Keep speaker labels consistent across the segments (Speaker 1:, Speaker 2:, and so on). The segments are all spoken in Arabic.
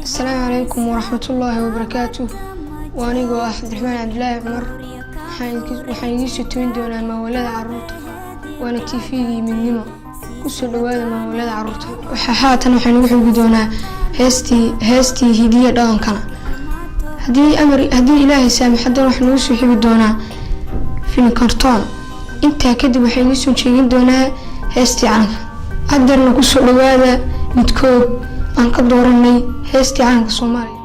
Speaker 1: السلام عليكم ورحمة الله وبركاته. وأنا عبد الرحمن عبد الله عمر وحنيجي توين دونا مولد عروت وأنا تيفيجي من نما كسر لواد مولد عروت وحاتنا وحنروح بدونا هستي هدية دان كنا هدي إلهي سامح حتى نروح نوصل بدونا في الكرتون أنت كده وحنيجي نشيل دونا هستي عنك قدرنا كسر لواد نتكوب aan ka dooranay heestii caanka Soomaaliya.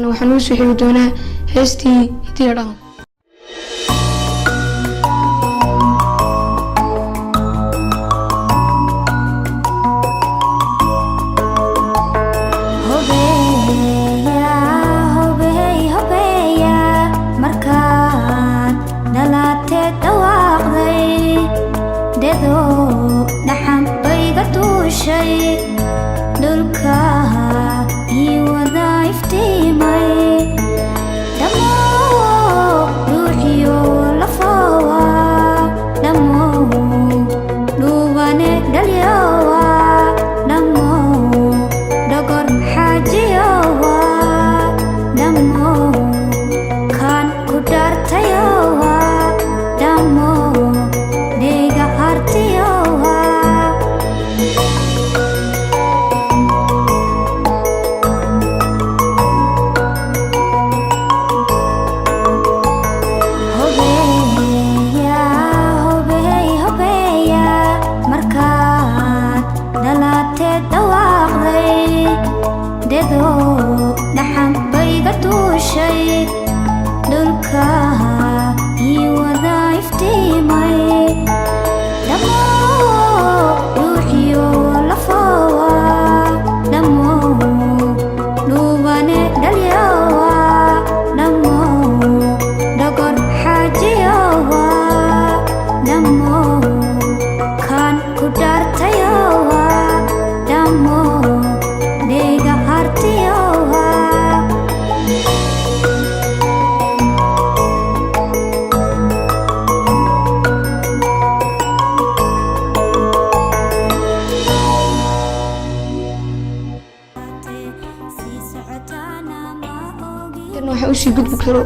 Speaker 1: وحنوصل بدونا هستي هدية دان.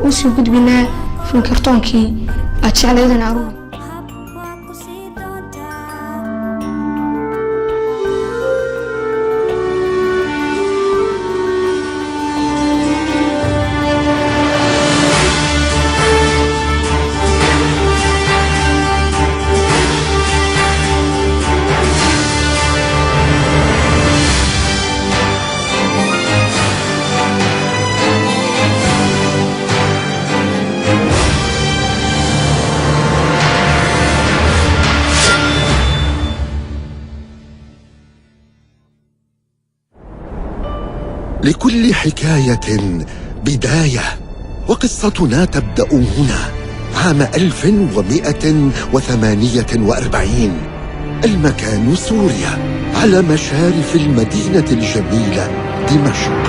Speaker 1: وشي قد بنا في الكرتون كي أتشعل أيضا عروض.
Speaker 2: لكل حكاية بداية، وقصتنا تبدأ هنا عام 1148. المكان سوريا. على مشارف المدينة الجميلة دمشق.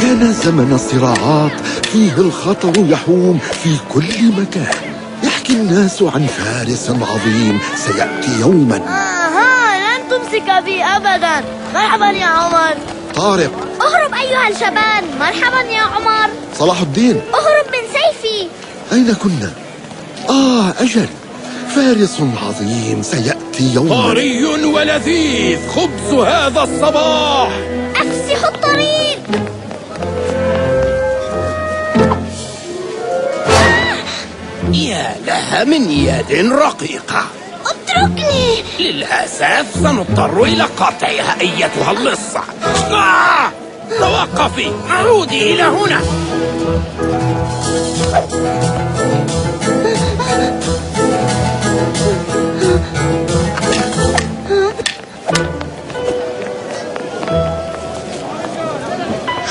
Speaker 2: كان زمن صراعات فيه الخطر يحوم في كل مكان. يحكي الناس عن فارس عظيم سيأتي يوما.
Speaker 3: لن تمسك بي أبدا. مرحبا يا عمر.
Speaker 2: طارق،
Speaker 3: اهرب أيها الشبان. مرحبا يا عمر.
Speaker 2: صلاح الدين،
Speaker 3: اهرب من سيفي.
Speaker 2: أين كنا؟ أجل، فارس عظيم سيأتي يوما.
Speaker 4: طري ولذيذ خبز هذا الصباح.
Speaker 3: أفسح الطريق.
Speaker 4: يا لها من يد رقيقة.
Speaker 3: اتركني.
Speaker 4: للأسف سنضطر إلى قطعها أيتها اللصة. توقفي، عودي إلى هنا.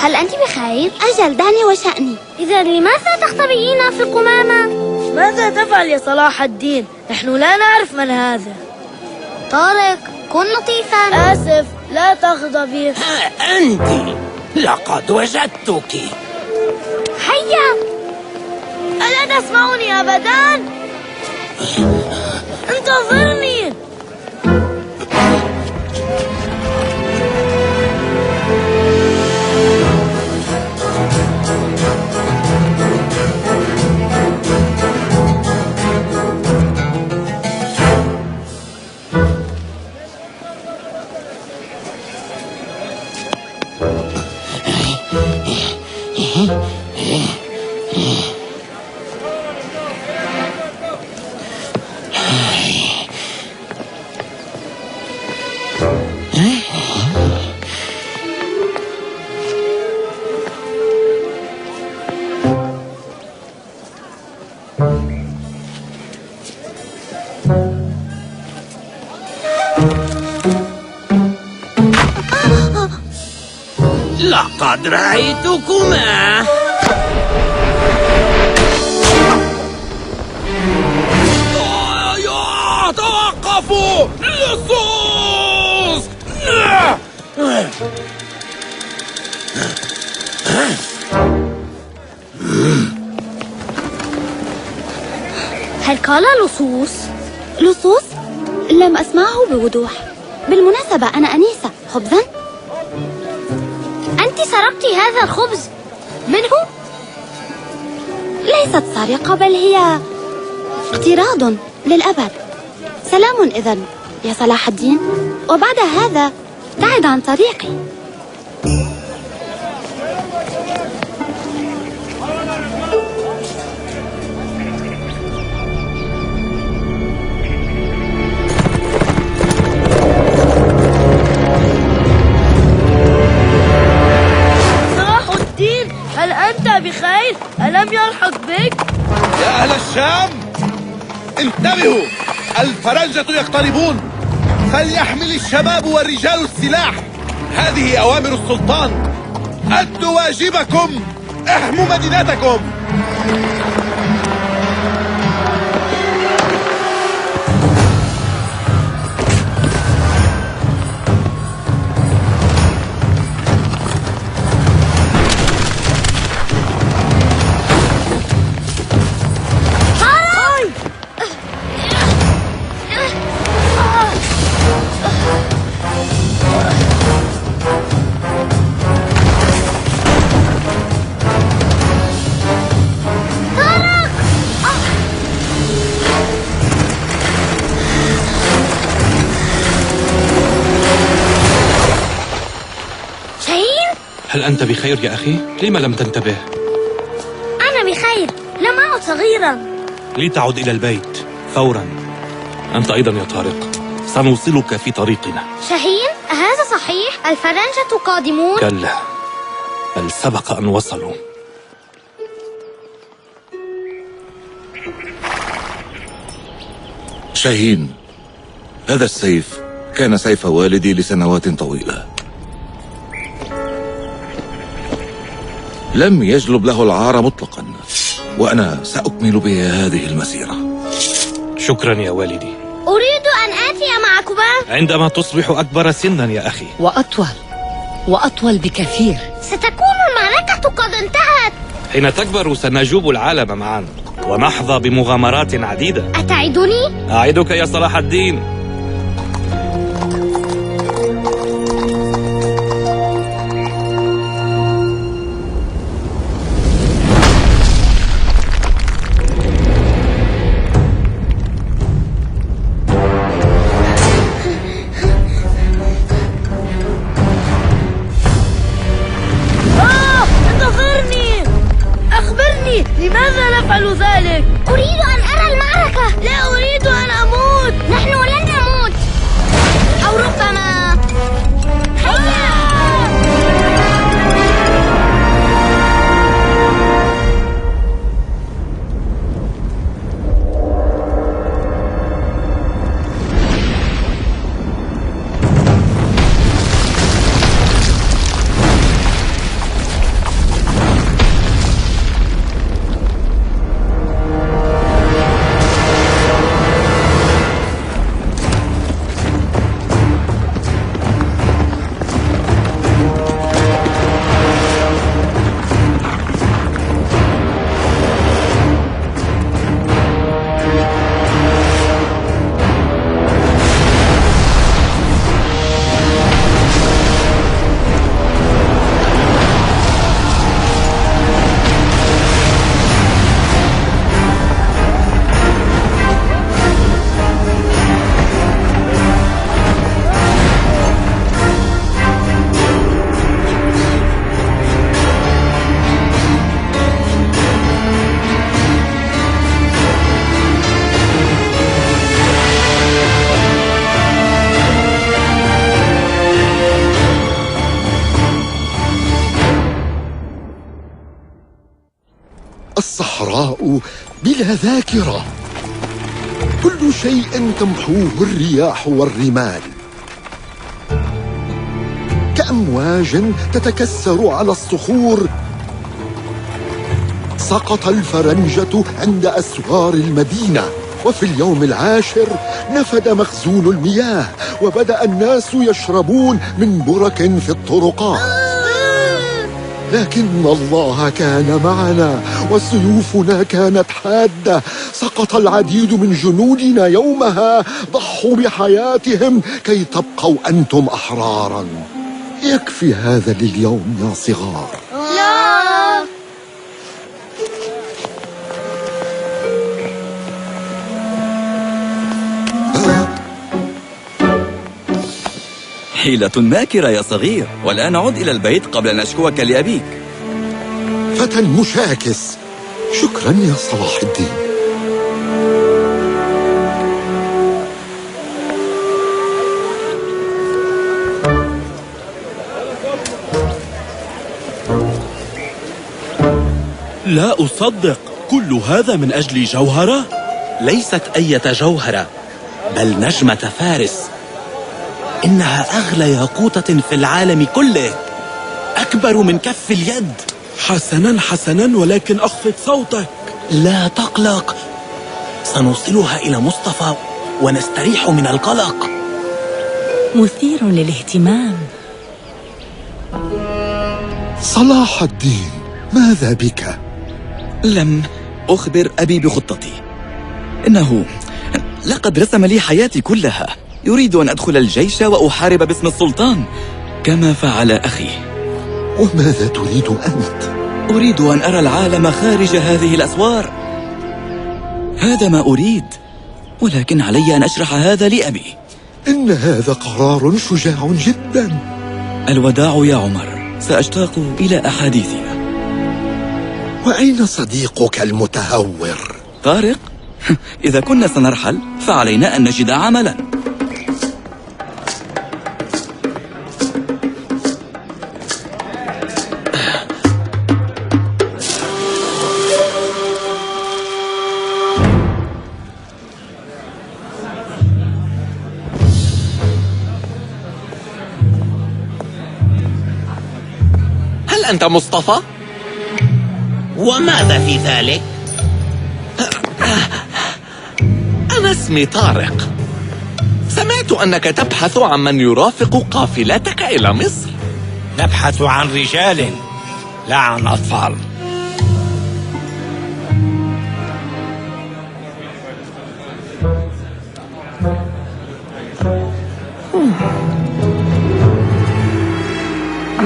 Speaker 3: هل أنت بخير؟ أجل، دعني وشأني. إذا لماذا تختبئين في القمامة؟ ماذا تفعل يا صلاح الدين؟ نحن لا نعرف من هذا. طارق، كن لطيفا. آسف، لا تغضبي.
Speaker 4: أنت لقد وجدتك.
Speaker 3: هيا. ألا تسمعني أبدا؟ انتظرني.
Speaker 4: لقد رأيتكما. توقفوا! لصوص!
Speaker 3: هل قال لصوص؟ لصوص؟ لم أسمعه بوضوح. بالمناسبة أنا أنيسة. خبزا؟ أنت سرقت هذا الخبز منه؟ ليست سرقة، بل هي اقتراض للأبد. سلام إذن يا صلاح الدين، وبعد هذا ابتعد عن طريقي.
Speaker 5: هل أنت بخير؟ ألم يلحق بك؟
Speaker 6: يا أهل الشام انتبهوا، الفرنجة يقتربون، فليحمل الشباب والرجال السلاح. هذه أوامر السلطان، أدوا واجبكم، احموا مدينتكم.
Speaker 7: هل أنت بخير يا أخي؟ لما لم تنتبه؟
Speaker 3: أنا بخير، لم أعد صغيرا.
Speaker 7: لتعد إلى البيت فورا. أنت أيضا يا طارق، سنوصلك في طريقنا.
Speaker 3: شاهين، هذا صحيح؟ الفرنجة قادمون؟
Speaker 7: كلا، بل سبق أن وصلوا.
Speaker 6: شاهين، هذا السيف كان سيف والدي لسنوات طويلة. لم يجلب له العار مطلقا، وأنا سأكمل به هذه المسيرة.
Speaker 7: شكرا يا والدي.
Speaker 3: معكما؟
Speaker 7: عندما تصبح أكبر سنا يا أخي.
Speaker 8: وأطول بكثير.
Speaker 3: ستكون المعركة قد انتهت.
Speaker 7: حين تكبر سنجوب العالم معا ونحظى بمغامرات عديدة.
Speaker 3: أتعدني؟
Speaker 7: أعدك يا صلاح الدين.
Speaker 5: لماذا نفعل ذلك؟
Speaker 3: أريد أن أرى المعركة.
Speaker 5: لا أريد أن أموت.
Speaker 3: نحن لن نموت، أو ربما هيا.
Speaker 2: الصحراء بلا ذاكرة، كل شيء تمحوه الرياح والرمال، كأمواج تتكسر على الصخور. سقط الفرنجة عند أسوار المدينة، وفي اليوم العاشر نفد مخزون المياه، وبدأ الناس يشربون من برك في الطرقات. لكن الله كان معنا وسيوفنا كانت حادة. سقط العديد من جنودنا يومها، ضحوا بحياتهم كي تبقوا أنتم أحرارا. يكفي هذا لليوم يا صغار.
Speaker 3: لا.
Speaker 9: حيلة ماكرة يا صغير، والآن عد إلى البيت قبل أن أشكوك لأبيك.
Speaker 2: فتى مشاكس. شكرا يا صلاح الدين.
Speaker 10: لا أصدق، كل هذا من أجل جوهرة؟
Speaker 7: ليست أية جوهرة، بل نجمة فارس. إنها أغلى ياقوتة في العالم كله، أكبر من كف اليد.
Speaker 10: حسنا، ولكن أخفض صوتك.
Speaker 7: لا تقلق، سنوصلها إلى مصطفى ونستريح من القلق.
Speaker 8: مثير للاهتمام.
Speaker 2: صلاح الدين، ماذا بك؟
Speaker 9: لم أخبر أبي بخطتي. إنه لقد رسم لي حياتي كلها. يريد أن أدخل الجيش وأحارب باسم السلطان كما فعل أخي.
Speaker 2: وماذا تريد أنت؟
Speaker 9: أريد أن أرى العالم خارج هذه الأسوار. هذا ما أريد، ولكن علي أن أشرح هذا لأبي.
Speaker 2: إن هذا قرار شجاع جدا.
Speaker 9: الوداع يا عمر، سأشتاق إلى أحاديثنا.
Speaker 2: وأين صديقك المتهور؟
Speaker 9: طارق؟ إذا كنا سنرحل فعلينا أن نجد عملا.
Speaker 4: هل أنت مصطفى؟ وماذا في ذلك؟ أنا اسمي طارق. سمعت
Speaker 6: سمعت أنك تبحث عن من يرافق قافلتك إلى مصر.
Speaker 4: نبحث عن رجال لا عن أطفال.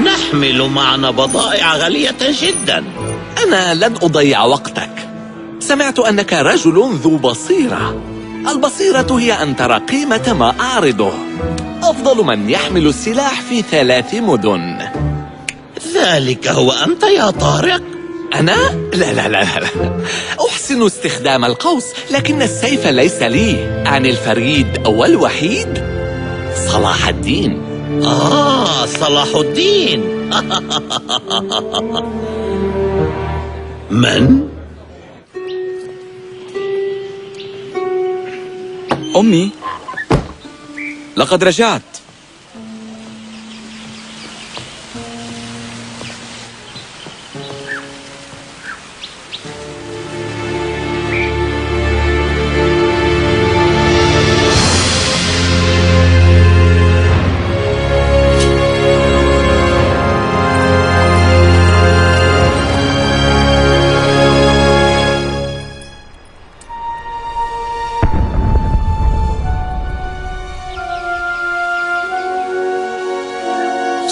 Speaker 7: نحمل معنا بضائع غالية جدا.
Speaker 6: أنا لن أضيع وقتك. سمعت أنك رجل ذو بصيرة. البصيرة هي أن ترى قيمة ما أعرضه. أفضل من يحمل السلاح في 3 مدن.
Speaker 7: ذلك هو أنت يا طارق؟
Speaker 6: أنا؟ لا لا لا لا، أحسن استخدام القوس، لكن السيف ليس لي. عن الفريد والوحيد صلاح الدين.
Speaker 7: صلاح الدين. من؟
Speaker 9: أمي، لقد رجعت.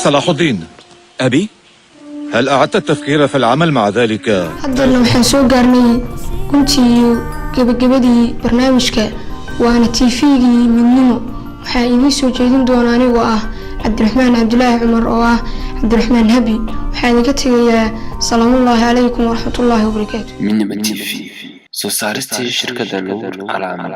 Speaker 6: صلاح الدين،
Speaker 9: أبي؟
Speaker 6: هل أعدت التفكير في العمل مع ذلك؟
Speaker 1: haddana waxaan soo gaarnay guntii gabagabadii barnaamijka waana TV-gii midnimo. waxaa idiin soo jeedin doona anigoo ah cabdiraxmaan cabdulaahi cumar oo ah cabdiraxmaan habi. waxaa idinka tegayaa salaamullaahi calaykum waraxmatullaahi wabarakaatu.
Speaker 11: midnimo TV soo saaristii shirkadda Nuur Al Amal.